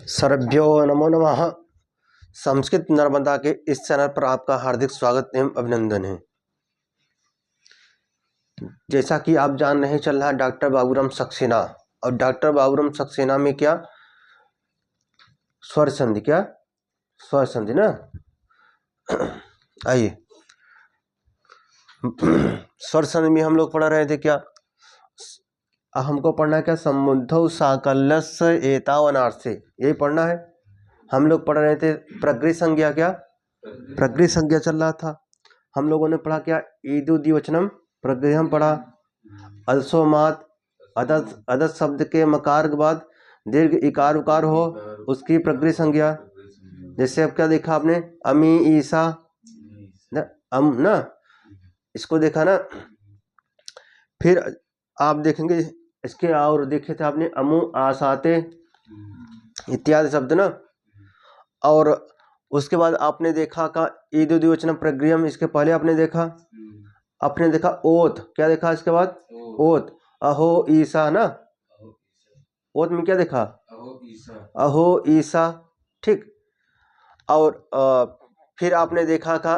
सर्वभ्यो नमो नमः। संस्कृत नर्मदा के इस चैनल पर आपका हार्दिक स्वागत एवं अभिनंदन है। जैसा कि आप जान रहे, चल रहा है डॉक्टर बाबूराम सक्सेना, और डॉक्टर बाबूराम सक्सेना में क्या स्वर संधि, क्या स्वर संधि ना। आइए, स्वर संधि में हम लोग पढ़ रहे थे क्या, हमको पढ़ना क्या, समुद्धौ साकल्यस्य एतावनार्थे, यही पढ़ना है। हम लोग पढ़ रहे थे प्रकृति संज्ञा, क्या प्रकृति संज्ञा चल रहा था। हम लोगों ने पढ़ा क्या, ईदु द्विवचनम प्रकृति हम पढ़ा, अल्सोमात अदत अदत शब्द के मकार के बाद दीर्घ इकार उकार हो उसकी प्रकृति संज्ञा। जैसे अब क्या देखा आपने, अमी ईसा न, ना, इसको देखा ना। फिर आप देखेंगे इसके और देखे थे आपने अमु आसाते इत्यादि शब्द ना। और उसके बाद आपने देखा का ईदु द्विवचनम प्रगृहम, इसके पहले आपने देखा ओत, क्या देखा इसके बाद ओत, अहो ईसा ना। ओत में क्या देखा, अहो ईसा, ठीक। और फिर आपने देखा का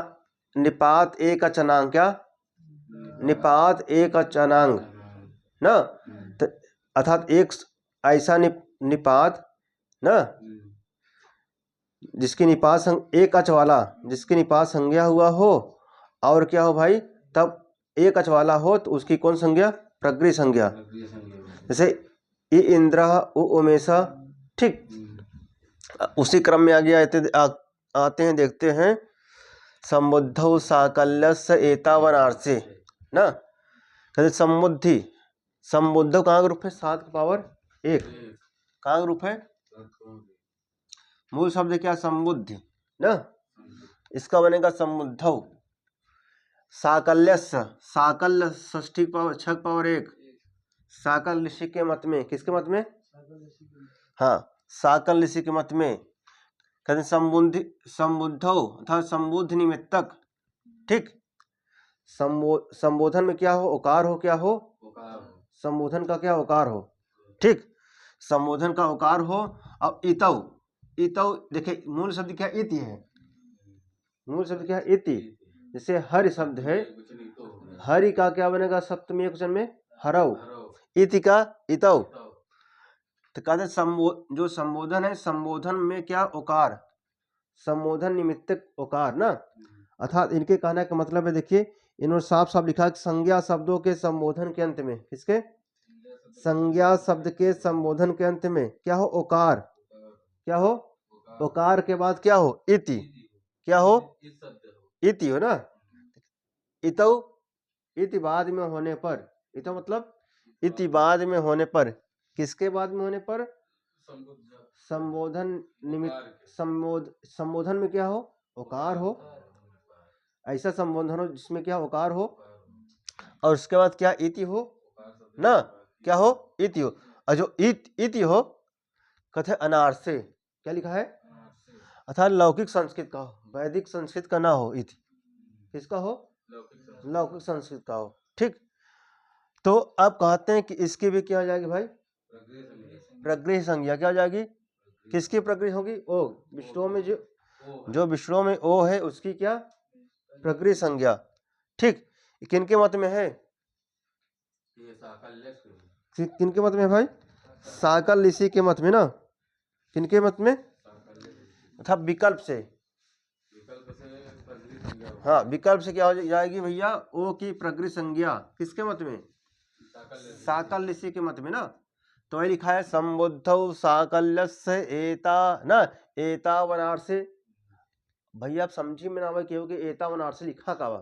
निपात एक अचनांग, क्या निपात एक अचनांग ना, अर्थात एक ऐसा निपात ना जिसकी निपात एक अच वाला, जिसकी निपात संज्ञा हुआ हो, और क्या हो भाई, तब एक अच वाला हो तो उसकी कौन संज्ञा, प्रकृति संज्ञा। जैसे इ इंद्र उ उमेशा, ठीक। उसी क्रम में आगे आते हैं, देखते हैं समुद्धौ साकल्यस्य एतावनार्थे ना। कहते समुद्धि, समुद्धौ कहाँ का रूप है, 7 का पावर 1, कहाँ का रूप है, मूल शब्द क्या, समुद्धि ना, इसका बनेगा समुद्धौ। साकल्यस्य, साकल्य षष्ठी पावर 6 पावर 1, साकल ऋषि के मत में, किसके मत में, हाँ साकल ऋषि के मत में कहते संबुद्धौ अर्थात संबुद्ध निमित्तक, ठीक। संबोधन में क्या हो, ओकार हो, क्या हो, संबोधन का क्या ओकार हो, ठीक। संबोधन का ओकार हो। अब इतौ, इतौ देखिए मूल शब्द क्या इति है, मूल शब्द क्या है इति। जैसे हरि शब्द है, हरि का क्या बनेगा सप्तमी एकवचन में, हरौ, इति का इतौ। तो कहते जो संबोधन है, संबोधन में क्या ओकार, संबोधन निमित्तक ओकार ना। अर्थात इनके कहने का मतलब है, देखिए इन्होंने साफ साफ लिखा कि संज्ञा शब्दों के संबोधन के अंत में, किसके, संज्ञा शब्द के संबोधन के अंत में क्या हो, ओकार, क्या हो, ओकार के बाद क्या हो, इति, क्या हो, इति हो ना। इतौ, इति बाद में होने पर, इतो मतलब इति बाद में होने पर, किसके बाद में होने पर, संबोधन निमित्त, संबोधन में क्या हो, ओकार हो, ऐसा संबोधन हो जिसमें क्या ओकार हो, और उसके बाद क्या इति हो ना, क्या हो, इति हो। और जो इति हो कथे अनार्से, क्या लिखा है, अर्थात लौकिक संस्कृत का हो, वैदिक संस्कृत का ना हो, इति किसका हो, लौकिक संस्कृत का हो, ठीक। तो अब कहते हैं कि इसकी भी क्या हो जाएगी भाई, प्रकृति संज्ञा, क्या हो जाएगी, किसकी प्रकृति होगी, ओ, विष्णु में जो विष्णु में ओ है उसकी क्या प्रकृति संज्ञा, ठीक। किनके मत में है, किनके मत में भाई, साकल ऋषि के मत में ना, किनके मत में, अर्थात विकल्प से, हाँ विकल्प से क्या हो जाएगी भैया, ओ की प्रकृति संज्ञा किसके मत में, साकल ऋषि के मत में ना। तो ये लिखा है संबुद्धौ साकल्यस्य एता ना, एतावनार्थे। भैया आप समझी में ना भाई, क्योंकि एतावनार्थे लिखा का बा,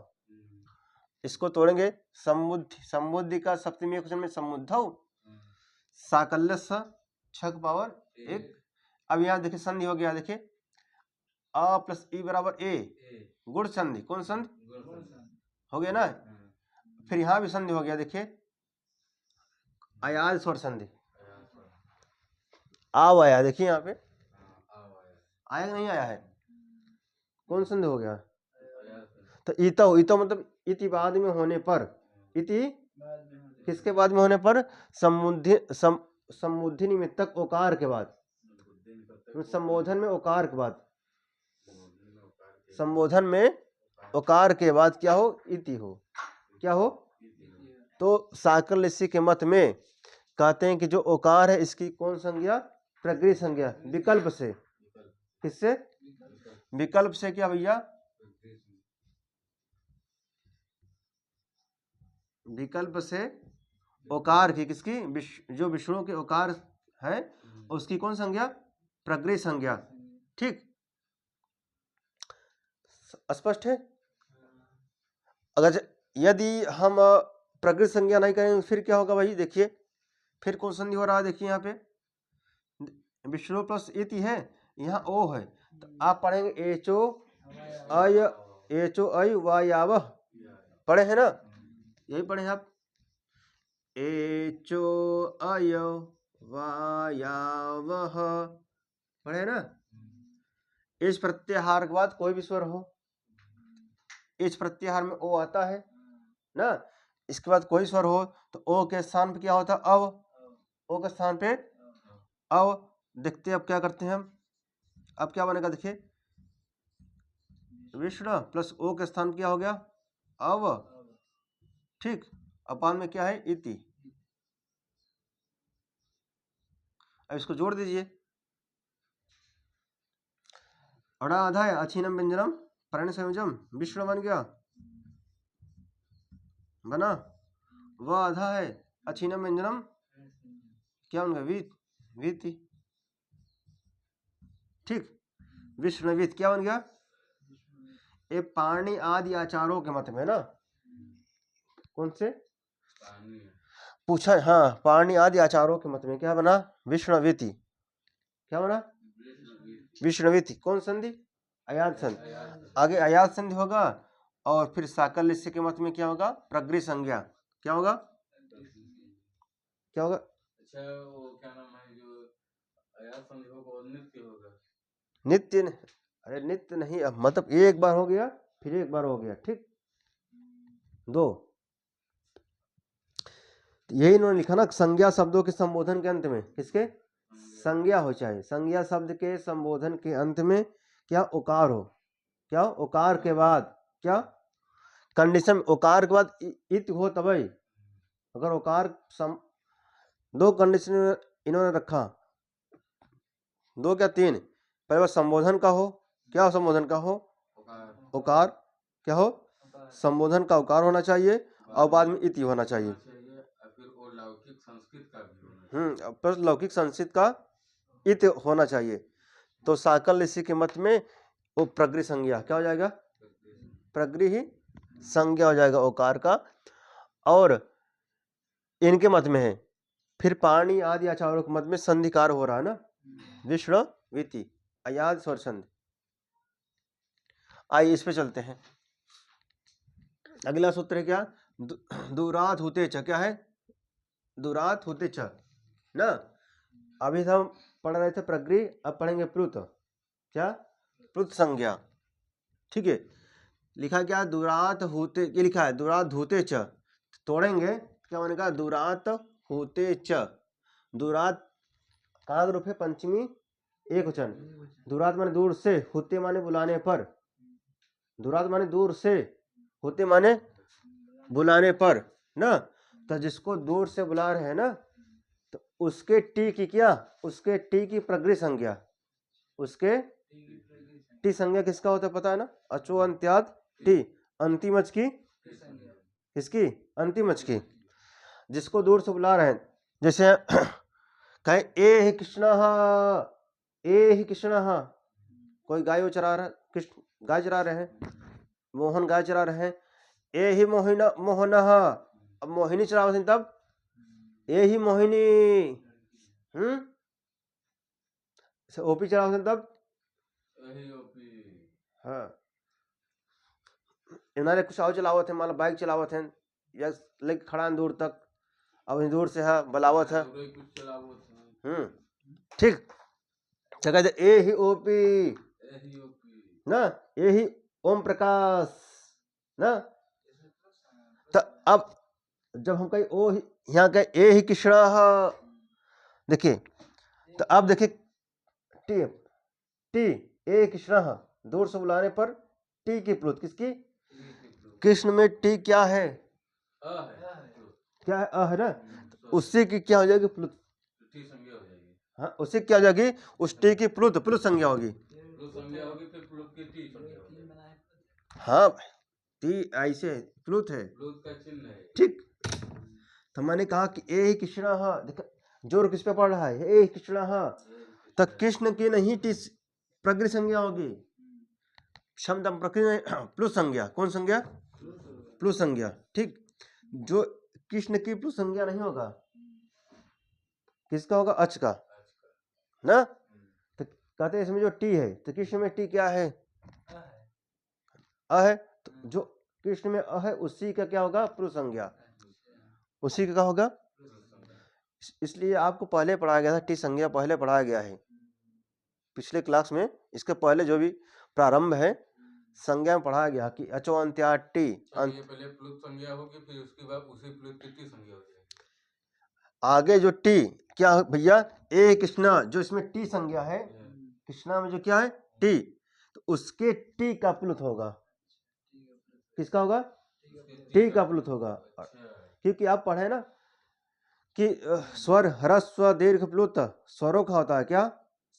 इसको तोड़ेंगे, समुद्धि, समुद्धि का सप्तमी एकवचन में समुद्धौ, साकल्यस्य 6 पावर 1। अब यहाँ देखिए संधि हो गया, देखिए अ प्लस ई बराबर ए, गुण संधि, कौन संधि हो गया ना। फिर यहाँ भी संधि हो गया, देखिए अयाज स्वर संधि, आव आया, देखिए यहाँ पे आया नहीं आया है, कौन संधि हो गया, तो इतो, इतो मतलब इति बाद में होने पर, इति किसके बाद में होने पर, समुद्धि निमित्तक ओकार के बाद संबोधन में ओकार के बाद, संबोधन में ओकार के बाद क्या हो? इति हो। क्या हो? तो साकल ऋषि के मत में कहते हैं कि जो ओकार है इसकी कौन संज्ञा? प्रगृह संज्ञा। विकल्प से। किससे? विकल्प से। क्या भैया? विकल्प से ओकार की, किसकी? जो विष्णु के ओकार है उसकी कौन संज्ञा? प्रगृह संज्ञा। ठीक, स्पष्ट है? अगर यदि हम प्रगृह संज्ञा नहीं करेंगे फिर क्या होगा भाई? देखिए फिर कौन संधि हो रहा है, देखिए यहाँ पे विष्णु प्लस इति है, यहाँ ओ है, तो आप पढ़ेंगे एचो अय वायावह। पढ़े हैं ना? यही पढ़े हैं आप, एचो अय वायावह, पढ़े ना? इस प्रत्याहार के बाद कोई भी स्वर हो, इस प्रत्याहार में ओ आता है ना, इसके बाद कोई स्वर हो तो ओ के स्थान पे क्या होता है? अव। ओ के स्थान पे अव। देखते हैं अब क्या करते हैं हम। अब क्या बनेगा? देखिए विष्णु प्लस ओ के स्थान क्या हो गया? अव। ठीक, अपान में क्या है? इति। अब इसको जोड़ दीजिए। अड़ा आधा है अछीनम व्यंजनम पर्ण संयोजम, विष्णु बन गया, बना। वह आधा है अछीनम व्यंजनम, क्या बन गया? वीति। ठीक, विष्णुवीत क्या बन गया? ये पाणि आदि आचारों के मत में ना, कौन से पूछा? हाँ, पाणि आदि आचारों के मत में क्या बना? विष्णुवीति। क्या बना? विष्णुवीति। कौन संधि? अयाद संधि। आगे अयाद संधि होगा और फिर साकल ऋषि के मत में क्या होगा? प्रगृह संज्ञा। क्या होगा? क्या होगा? अच्छा, वो क्या नाम है जो अयाद संधि होगा वो नित्य होगा? नित्य अरे नित्य नहीं, मतलब एक बार हो गया फिर एक बार हो गया। ठीक, दो। यही इन्होंने लिखा ना, संज्ञा शब्दों के संबोधन के अंत में, किसके? संज्ञा हो, चाहे संज्ञा शब्द के संबोधन के अंत में क्या? ओकार हो। क्या? ओकार के बाद क्या कंडीशन? ओकार के बाद इत हो तभी। अगर ओकार दो कंडीशन इन्होंने रखा, दो क्या तीन। पहले बार संबोधन का हो। क्या संबोधन का हो? ओकार। क्या हो? संबोधन का ओकार होना चाहिए और बाद में इति होना चाहिए। फिर लौकिक संस्कृत का भी होना चाहिए। प्लस लौकिक संस्कृत का इत होना चाहिए। तो साकल ऋषि के मत में वो प्रगृह संज्ञा क्या हो जाएगा? प्रगृह संज्ञा हो जाएगा ओकार का। और इनके मत में है फिर पाणि आदि आचार्यों के मत में संधिकार हो रहा है ना, विष्णु वीति अयाद स्वर संधि। आइए इस पे चलते हैं। अगला सूत्र है क्या? दूरात होते च। क्या है? दूरात होते च ना। अभी हम पढ़ रहे थे प्रगृह, अब पढ़ेंगे प्लुत। क्या? प्लुत संज्ञा। ठीक है, लिखा क्या? दूरात होते, ये लिखा है दूरात होते च, तोड़ेंगे क्या बनेगा? दूरात होते च। दूरात कहाँ रूप है? पंचमी एक वचन। दूरात माने दूर से, होते माने बुलाने पर। दूरात माने दूर से, होते माने बुलाने पर ना। तो जिसको दूर से बुला रहे हैं ना, तो उसके टी की क्या? उसके टी की प्रगृह संज्ञा। उसके टी संज्ञा किसका होता है पता है ना? अचो अंत्याद टी, अंतिमच की। किसकी? अंतिमच की। जिसको दूर से बुला रहे हैं, जैसे कहे ए ही कृष्ण, ए ही कृष्ण। कोई गाय चरा रहा, कृष्ण गाय चरा रहे हैं, मोहन गाय चरा रहे हैं। ए ही मोहिन मोहन, अब मोहिनी चरावत तब ए ही मोहिनी। ओपी चरावत तब हाँ। इन्होंने कुछ और चलावत है, मान लो बाइक चलावत है या लेके खड़ा दूर तक, अब दूर से है बलावत है। ठीक, क्या कहते? ए ही ओपी ना, ए ही ओम प्रकाश ना। तो अब जब हम कहीं ओ यहाँ कहे ए ही कृष्ण, देखिए तो अब देखिए टी टी ए कृष्ण, दूर से बुलाने पर टी की प्लुत किसकी? कृष्ण में टी क्या है? क्या है? अ है ना, उसी की क्या हो जाएगी? प्लुत। टी संज्ञा हो जाएगी। हाँ, उसी क्या हो जाएगी? उस टी की प्लुत, प्लुत संज्ञा होगी। प्लुत संज्ञा होगी, फिर प्लुत की टी संज्ञा हो जाएगी। हाँ, टी ऐसे प्लुत है, प्लुत का चिन्ह है। ठीक। तो मैंने कहा कि ए कृष्ण, देखो जोर किस पे पड़ रहा है? ए कृष्ण, तो कृष्ण की नहीं टी प्रकृति संज्ञा होगी। क्षमता प्रकृति प्लुत संज्ञा, कौन संज्ञा? प्लुत संज्ञा, ठीक। जो कृष्ण की प्लुत संज्ञा नहीं होगा, किसका होगा? अच का ना। तो कहते हैं इसमें जो टी है, तो कृष्ण में टी क्या है? अ है। तो जो कृष्ण में अ है उसी का क्या होगा? प्लुत संज्ञा, उसी का क्या होगा? इसलिए आपको पहले पढ़ाया गया था, टी संज्ञा पहले पढ़ाया गया है पिछले क्लास में। इसके पहले जो भी प्रारंभ है संज्ञा में पढ़ाया गया कि अचो अंत्या टी ये पहले प्लुत संज्ञा होगी, फिर उसके बाद उसी प्लुत की टी संज्ञा हो जाएगी। आगे जो टी क्या है भैया? ए कृष्णा, जो इसमें टी संज्ञा है, कृष्णा में जो क्या है? टी, तो उसके टी का प्लुत होगा। किसका होगा? टी का प्लुत होगा। क्योंकि आप पढ़े ना कि स्वर ह्रस्व दीर्घ प्लुत स्वरों का होता है। क्या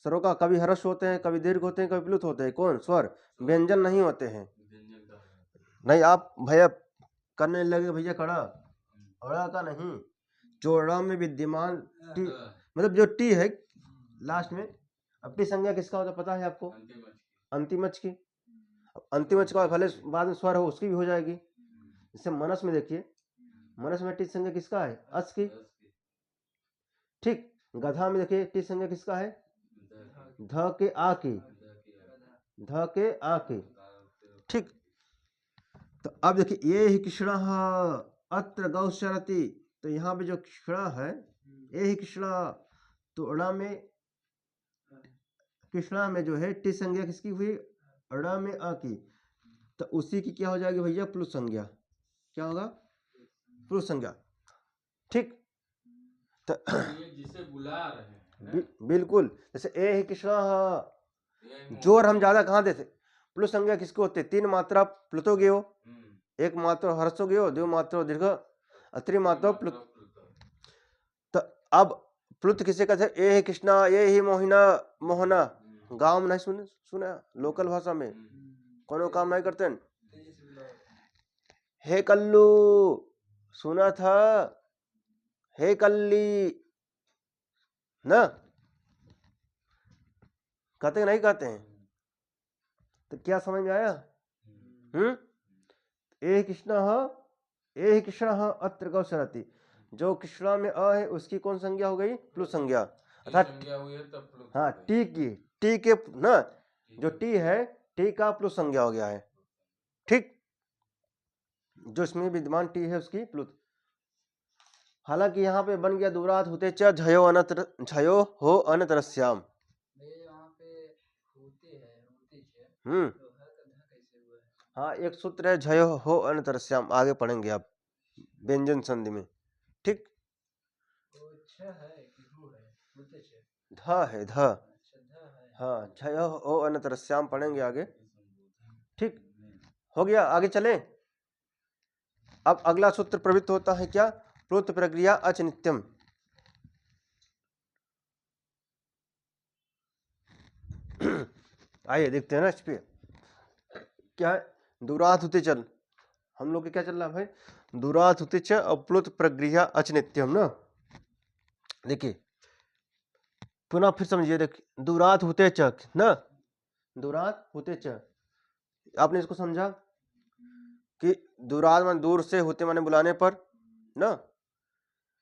स्वरों का? कभी ह्रस्व होते हैं, कभी दीर्घ होते हैं, कभी प्लुत होते हैं। कौन? स्वर, व्यंजन नहीं होते हैं। नहीं, आप भैया करने लगे भैया खड़ा, अड़ा का नहीं, जो अड़ा में विद्यमान टी, मतलब जो टी है लास्ट में। अब टी संज्ञा किसका होता है पता है आपको? अंतिमच की। अंतिमच का भले बाद में स्वर हो उसकी भी हो जाएगी। जैसे मनस में देखिए, मनस में टी संज्ञा किसका है? अस की, ठीक। गधा में देखिए टी संज्ञा किसका है? ध के आ की, ध के आ की, ठीक। तो अब देखिए ये ही कृष्ण अत्र गौचरति, तो यहाँ पे जो कृष्ण है ये ही कृष्ण, तो अड़ा में कृष्णा में जो है टी संज्ञा किसकी हुई? अड़ा में आ की, तो उसी की क्या हो जाएगी भैया? प्लुत संज्ञा। क्या होगा? प्लुत संज्ञा, ठीक। तो ये जिसे बुला रहे हैं बिल्कुल, जैसे ए ही कृष्ण, जोर हम ज्यादा कहाँ देते? प्लुत संज्ञा किसको होते? तीन मात्रा प्लुतो गयो, एक मात्रा हर्षो गयो, दो मात्रा दीर्घ, अत्रि मात्रा प्लुत। तो अब प्लुत किसे कहते हैं? ए ही कृष्णा, ये ही मोहिना, मोहना। गाँव में नहीं सुना लोकल भाषा में कोनो काम नहीं करते। हे कल्लू सुना था, हे कल्ली ना, कहते नहीं कहते हैं? तो क्या समझ में आया? ए कृष्ण ए कृष्ण अत्र गौचरति, जो कृष्णा में अ है उसकी कौन संज्ञा हो गई? प्लुत संज्ञा। अर्थात हाँ, टी की, टी के ना, जो टी है टी का प्लुत संज्ञा हो गया है, ठीक। जो इसमें विद्यमान टी है उसकी प्लुत। हालांकि यहाँ पे बन गया दूरात होते च झयो अनतर, झयो हो अनतरस्याम। हाँ, एक सूत्र है झयो हो अनतरस्याम, आगे पढ़ेंगे आप व्यंजन संधि में, ठीक। ध है ध, हाँ, झयो हो अनतरस्याम पढ़ेंगे आगे, ठीक। हो गया, आगे चले। अब अगला सूत्र प्रवृत्त होता है क्या? प्लुत प्रक्रिया अच नित्यम। आइए देखते हैं ना इस पे क्या है। दूरात होते चल, हम लोग के क्या चल रहा है भाई? दूरात होते च और प्लुत प्रक्रिया अच नित्यम ना। देखिए पुनः फिर समझिए, देखिए दूरात होते च ना, दूरात होते च, आपने इसको समझा कि दूरात मान दूर से होते माने बुलाने पर ना,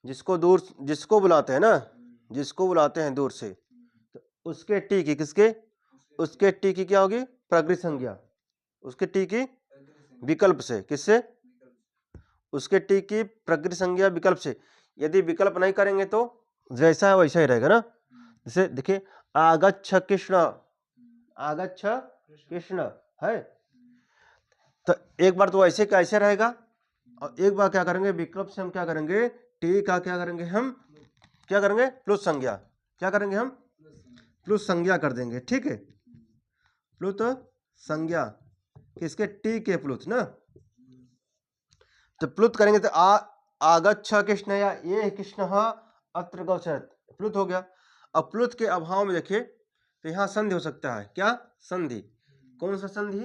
जिसको दूर, जिसको बुलाते हैं ना, जिसको बुलाते हैं दूर से, तो उसके टी की किसके? उसके टी की क्या होगी? प्रकृति संज्ञा। उसके टी की विकल्प से, किससे? उसके टी की प्रकृति संज्ञा विकल्प से। यदि विकल्प नहीं करेंगे तो जैसा है वैसा ही रहेगा ना। जैसे देखिए आगच्छ कृष्ण, आगच्छ कृष्ण है, तो एक बार तो ऐसे कैसे रहेगा, और एक बार क्या करेंगे? विकल्प से हम क्या करेंगे? टी का क्या करेंगे? हम क्या करेंगे? प्लुत संज्ञा। क्या करेंगे हम? प्लुत संज्ञा कर देंगे, ठीक है। प्लुत संज्ञा किसके, टी के प्लुत ना। तो प्लुत करेंगे तो आगच्छ कृष्ण या ये कृष्ण अत्र गौचरत, प्लुत हो गया। अब प्लुत के अभाव में देखिए तो यहाँ संधि हो सकता है, क्या संधि, कौन सा संधि,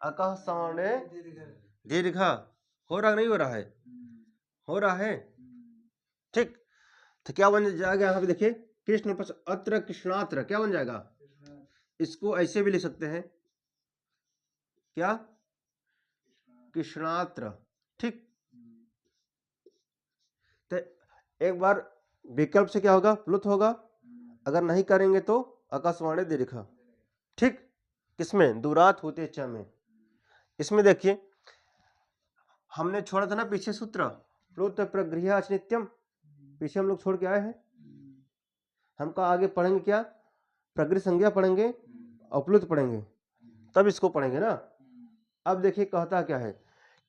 अकः सवर्णे दीर्घ, हो रहा नहीं हो रहा है, हो रहा है, ठीक। तो क्या बन जाएगा यहाँ पे देखिए, कृष्ण पश अत्र कृष्णात्र, क्या बन जाएगा, इसको ऐसे भी लिख सकते हैं, क्या कृष्णात्र, ठीक। तो एक बार विकल्प से क्या होगा, प्लुत होगा, अगर नहीं करेंगे तो आकाशवाणी दीर्घ, ठीक। किसमें, दूरात होते च में। इसमें देखिए हमने छोड़ा था ना पीछे सूत्र, प्लुत प्रगृह्य नित्यम, पीछे हम लोग छोड़ के आए हैं। हमका आगे पढ़ेंगे क्या, प्रगृह संज्ञा पढ़ेंगे और प्लुत पढ़ेंगे, तब इसको पढ़ेंगे ना। अब देखिए कहता क्या है,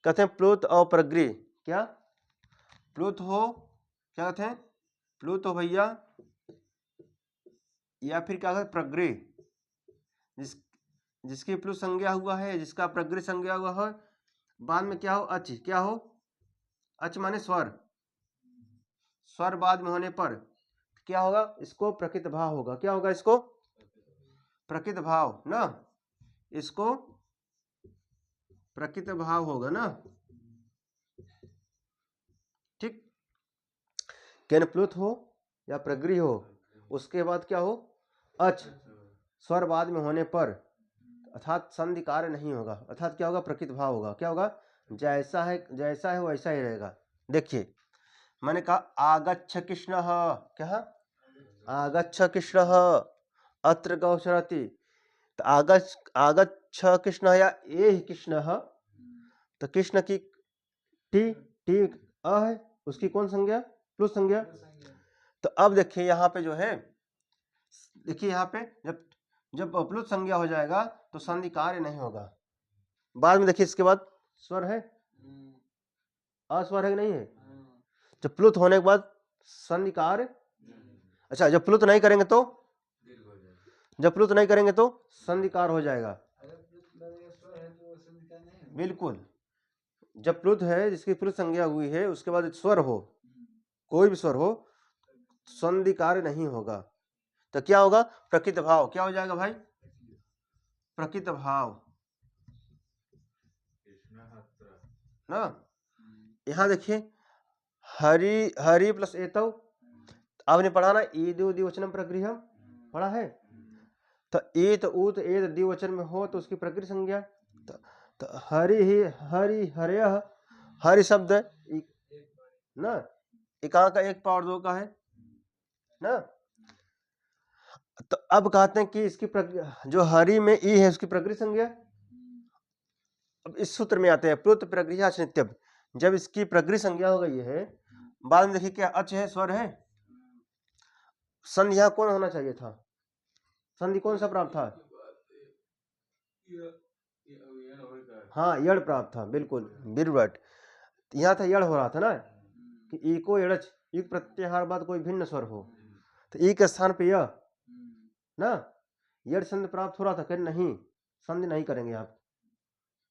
कहते हैं प्लुत और प्रगृह, क्या प्लुत हो, क्या कहते हैं, प्लुत हो भैया, या फिर क्या कहते हैं प्रगृह, जिसकी प्लुत संज्ञा हुआ है, जिसका प्रगृह संज्ञा हुआ है, बाद में क्या हो, अच, क्या हो, अच माने स्वर, स्वर बाद में होने पर क्या होगा, इसको प्रकृत भाव होगा, क्या होगा, इसको प्रकृत भाव ना, इसको प्रकृत भाव होगा ना, ठीक। कैन प्लुत हो या प्रगृह हो, उसके बाद क्या हो, अच, स्वर बाद में होने पर, अर्थात संधि कार्य नहीं होगा, अर्थात क्या होगा, प्रकृत भाव होगा, क्या होगा, जैसा है वैसा ही रहेगा। देखिए मैंने कहा आगच्छ कृष्ण, क्या आगच्छ कृष्ण अत्र गौचरति, तो आगच्छ कृष्ण या ये कृष्ण, तो कृष्ण की टी, टी अ है, उसकी कौन संज्ञा, प्लुत संज्ञा। तो अब देखिए यहाँ पे जो है, देखिए यहाँ पे जब जब प्लुत संज्ञा हो जाएगा तो संधि कार्य नहीं होगा। बाद में देखिए इसके बाद स्वर है, अस्वर है कि नहीं है, जब प्लुत होने के बाद संधि कार्य, अच्छा जब प्लुत नहीं करेंगे तो, जब प्लुत नहीं करेंगे तो संधि कार्य हो जाएगा, बिल्कुल। जब प्लुत है, जिसकी प्लुत संज्ञा हुई है, उसके बाद स्वर हो, कोई भी स्वर हो, संधि कार्य नहीं होगा, तो क्या होगा, प्रकृत भाव, क्या हो जाएगा भाई, प्रकृत भाव ना। यहाँ देखिए हरि, हरि प्लस एतव, आपने पढ़ा ना, ईदु द्विवचनम प्रगृह्यम, पढ़ा है। तो ईत ऊत एत द्विवचन में हो तो उसकी प्रकृति संज्ञा, तो हरि ही, हरि हरयः, हरि शब्द ना, एकांक का एक पावर दो का है ना। तो अब कहते हैं कि इसकी जो हरि में ई है उसकी प्रकृति संज्ञा। अब इस सूत्र में आते हैं प्लुत प्रगृह्य नित्यम, जब इसकी प्रकृति संज्ञा हो गई है, बाद में देखिए क्या अच है, स्वर है, संधि यहाँ कौन होना चाहिए था, संधि कौन सा प्राप्त था, हाँ यड़ प्राप्त था, बिल्कुल बिरवट, यहाँ था यड़ हो रहा था ना, कि ई को एड़च, ई प्रत्याहार बाद कोई भिन्न स्वर हो, तो ई के स्थान पे यह ना, यड़ संधि प्राप्त हो रहा था, कि नहीं संधि नहीं करेंगे आप,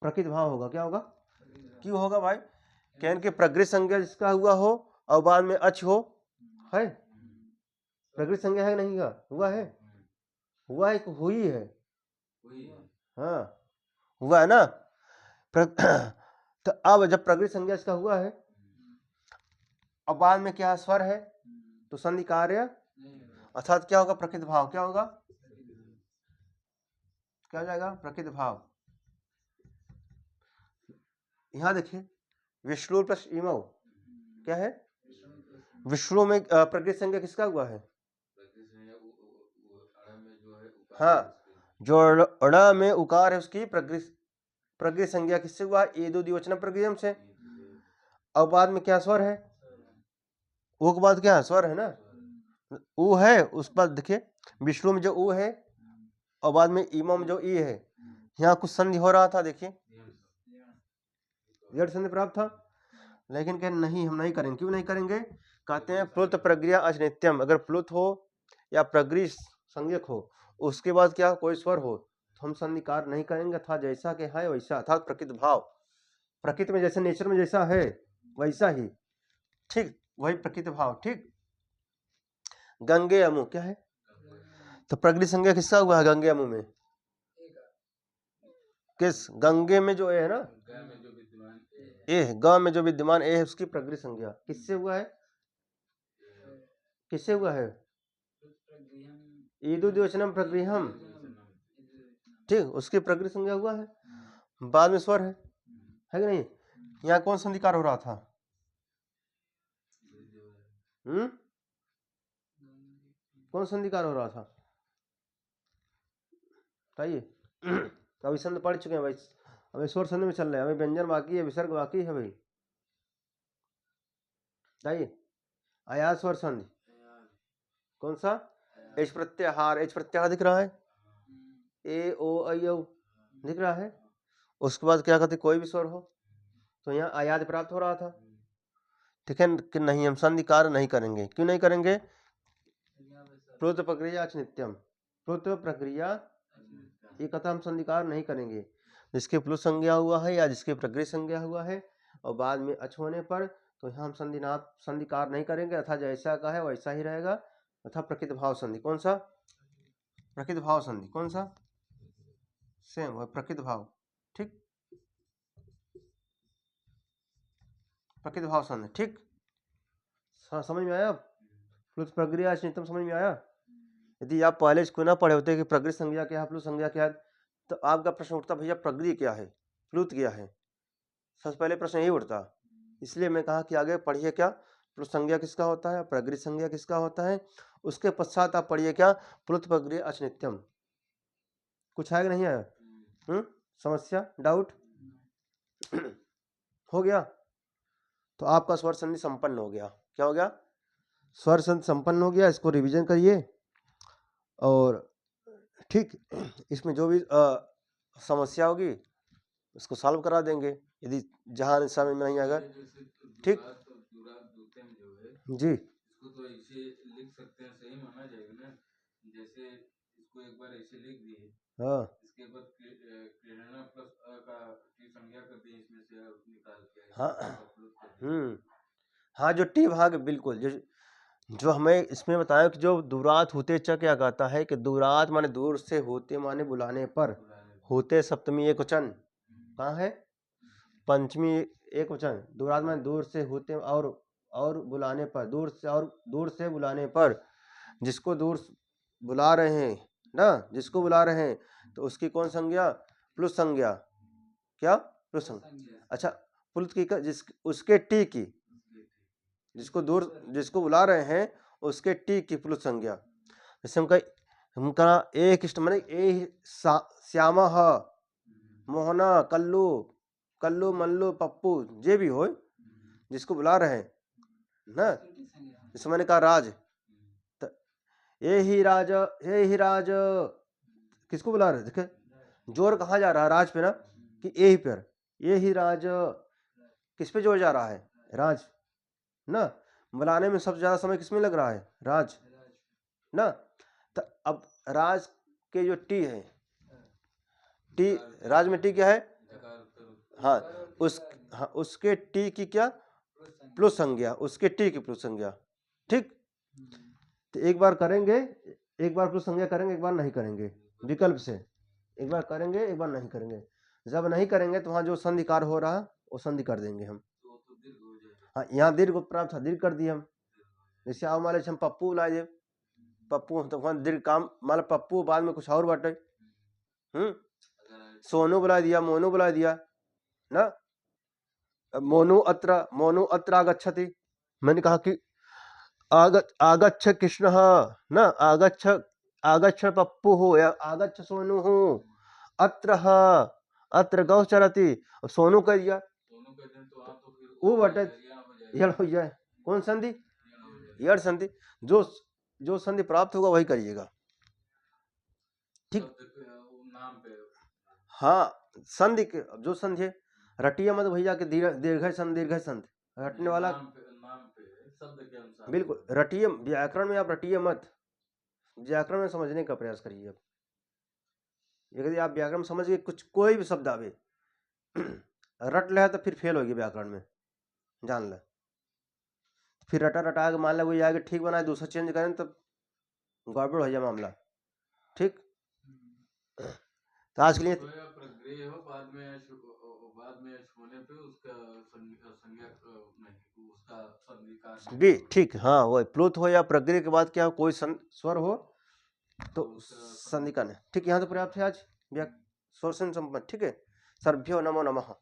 प्रकृत भाव होगा, क्या होगा, क्यों होगा भाई, कहन के प्रकृत संज्ञा जिसका हुआ हो और बाद में अच हो, है प्रकृत संज्ञा है नहीं, हुआ है, हुआ है, हुई है, हाँ हुआ है ना। तो अब जब प्रकृत संज्ञा इसका हुआ है, अब बाद में क्या स्वर है, तो संधि कार्य, अर्थात क्या होगा, प्रकृत भाव, क्या होगा, क्या हो जाएगा, प्रकृत भाव। यहाँ देखिए विष्णु प्लस इमव, क्या है, विष्णु में प्रकृत संज्ञा किसका हुआ है, हाँ जो अड़ में उकार है उसकी प्रकृत संज्ञा किससे हुआ है, एदो द्विवचन प्रगृह्यम से, और बाद में क्या स्वर है, ऊ के बाद क्या स्वर है ना, ऊ है, उस बाद देखिए विष्णु में जो ऊ है और बाद में इमो में जो ई है, यहाँ कुछ संधि हो रहा था, देखिए यड़ संधि प्राप्त था, लेकिन कह नहीं हम नहीं करेंगे, क्यों नहीं करेंगे, कहते हैं प्लुत प्रगृह्य अनित्यम, अगर प्लुत हो या प्रगृह संज्ञक हो, उसके बाद क्या कोई स्वर हो तो हम संधिकार नहीं करेंगे। अथा जैसा के है वैसा, अर्थात प्रकृति भाव, प्रकृति में जैसे नेचर में जैसा है वैसा ही, ठीक, वही प्रकृति भाव, ठीक। गंगे अमु क्या है, तो प्रकृति संज्ञा किसका हुआ है गंगे अमु में, किस गंगे में जो है ना, गाय में जो विद्यमान ए ग में जो विद्यमान ए है उसकी प्रकृति संज्ञा किससे हुआ है, किससे हुआ है, ईदु द्विवचनम प्रगृहम, ठीक, उसकी प्रकृति संज्ञा हुआ है, बाद में स्वर है कि नहीं। यहाँ कौन संधिकार हो रहा था, कौन संधिकार हो रहा था बताइए। अभी संध पढ़ चुके हैं भाई, अभी स्वर संधि में चल रहे हैं, अभी व्यंजन बाकी है, विसर्ग बाकी है भाई, बताइए। आया स्वर संधि कौन सा, एच प्रत्याहार, एच प्रत्याहार दिख रहा है, ए ओ आई औ दिख रहा है। उसके बाद क्या कहते, कोई भी स्वर हो तो यहाँ आयात प्राप्त हो रहा था, ठीक है कि नहीं। हम संधिकार नहीं करेंगे, क्यों नहीं करेंगे, प्लुत प्रक्रिया नित्यम, प्लुत प्रक्रिया ये कथा हम संधिकार नहीं करेंगे, जिसके प्लुत संज्ञा हुआ है या जिसके प्रकृति संज्ञा हुआ है और बाद में अच होने पर, तो यहाँ हम संधिकार नहीं करेंगे। अथा जैसा का है वैसा ही रहेगा। अथा प्रकृति भाव संधि कौन सा, प्रकृति भाव संधि कौन सा, सेम वह प्रकृति भाव, ठीक, प्रकृति भाव संधि, ठीक। समझ में आया, प्लुत प्रक्रिया नित्यम समझ में आया। यदि आप पहले इसको ना पढ़े होते कि प्रकृति संज्ञा क्या है, प्लुत संज्ञा क्या है, तो आपका प्रश्न उठता भैया प्रकृति क्या है, प्लुत क्या है, सबसे पहले प्रश्न यही उठता। इसलिए मैं कहा कि आगे पढ़िए क्या, प्लुत संज्ञा किसका होता है, प्रकृति संज्ञा किसका होता है, उसके पश्चात आप पढ़िए क्या, प्लुत प्रक्रिया अनित्यम। कुछ आया कि नहीं आया, समस्या, डाउट हो गया। तो आपका स्वर संधि संपन्न हो गया, क्या हो गया, स्वर संधि संपन्न हो गया। इसको रिवीजन करिए और ठीक, इसमें जो भी समस्या होगी उसको सॉल्व करा देंगे यदि जहाँ समझ में नहीं आएगा, ठीक। जी इसको तो ऐसे लिख सकते हैं, सही माना जाएगा ना, जैसे इसको एक बार ऐसे लिख दिए, हाँ, इसके बाद प्रेरणा प्लस अ का की संज्ञा कर दी, इसमें से निकाल के, हाँ, हाँ, जो टी भाग बिल्कुल, जो हमें इसमें बताया कि जो दूरात होते च क्या कहता है कि दूरात माने दूर से, होते माने बुलाने पर, होते सप्तमी एक वचन कहाँ है, पंचमी एक वचन, दूरात माने दूर से, होते और बुलाने पर, दूर से और दूर से बुलाने पर, जिसको दूर बुला रहे हैं ना, जिसको बुला रहे हैं तो उसकी कौन संज्ञा, प्लुत संज्ञा, क्या प्लुत संज्ञा, अच्छा प्लुत की जिस उसके टी की, जिसको दूर जिसको बुला रहे हैं उसके टी की प्लुत संज्ञा। जैसे हमका एक इष्ट माने ए श्यामा मोहना कल्लू, कल्लू मल्लू पप्पू जे भी हो, जिसको बुला रहे हैं ना, जैसे मैंने कहा राज, तो ये ही राज किसको बुला रहे, देखे जोर कहाँ जा रहा है, राज पे ना, कि ए ही पर, ये ही राज किस पे जोर जा रहा है, राज ना, बुलाने में सबसे ज्यादा समय किसमें लग रहा है, राज ना। तो अब राज के जो टी है, टी राज में टी क्या है, हाँ उसके टी की क्या प्लुत संज्ञा, उसके टी की प्लुत संज्ञा, ठीक। तो एक बार करेंगे, एक बार प्लुत संज्ञा करेंगे, एक बार नहीं करेंगे, विकल्प से एक बार करेंगे एक बार नहीं करेंगे। जब नहीं करेंगे तो वहाँ जो संधिकार हो रहा वो संधि कर देंगे हम, हाँ यहाँ दीर्घ प्राप्त था, दीर्घ कर दिए हम। जैसे आओ मान लीजिए हम पप्पू बुला दिए, पप्पू तो वहाँ दीर्घ काम, मान पप्पू बाद में कुछ और बाटे, सोनू बुला दिया, मोनू बुला दिया ना, मोनू अत्र आगच्छति, मैंने कहा कि आगच्छ कृष्ण ना, आगच्छ पप्पू हो या आगच्छ सोनू हो, अत्र गौ चरती, सोनू कह दिया, वो बटे यड़ हो जाए, कौन संधि, यड़ संधि, जो संधि प्राप्त होगा वही करिएगा, ठीक। हाँ संधि के जो संधि है, रटिया मत भैया के दीर्घ संध रटने वाला, बिल्कुल रटिए, व्याकरण में आप रटिए मत, व्याकरण में समझने का प्रयास करिए आप। यदि आप व्याकरण समझ गए, कुछ कोई भी शब्द आवे रट ले तो फिर फेल होगी व्याकरण में, जान ले। फिर रटा रटा के मान लो कोई आगे ठीक बनाए, दूसरा चेंज करें तो गड़बड़ हो जाए मामला। ठीक, तो आज के लिए तो या प्रग्रह हो बाद में होने पे उसका संज्ञा नहीं, उसका संधिकार नहीं भी होगा। ठीक, हाँ वो प्लुत हो या प्रग्रह के बाद क्या हो, कोई स्वर हो तो उसका संधिका नहीं। ठीक, यहाँ तो पर्याप्त है आज स्वर से संपन्न। ठीक है, सर्भ्यो नमो नमः।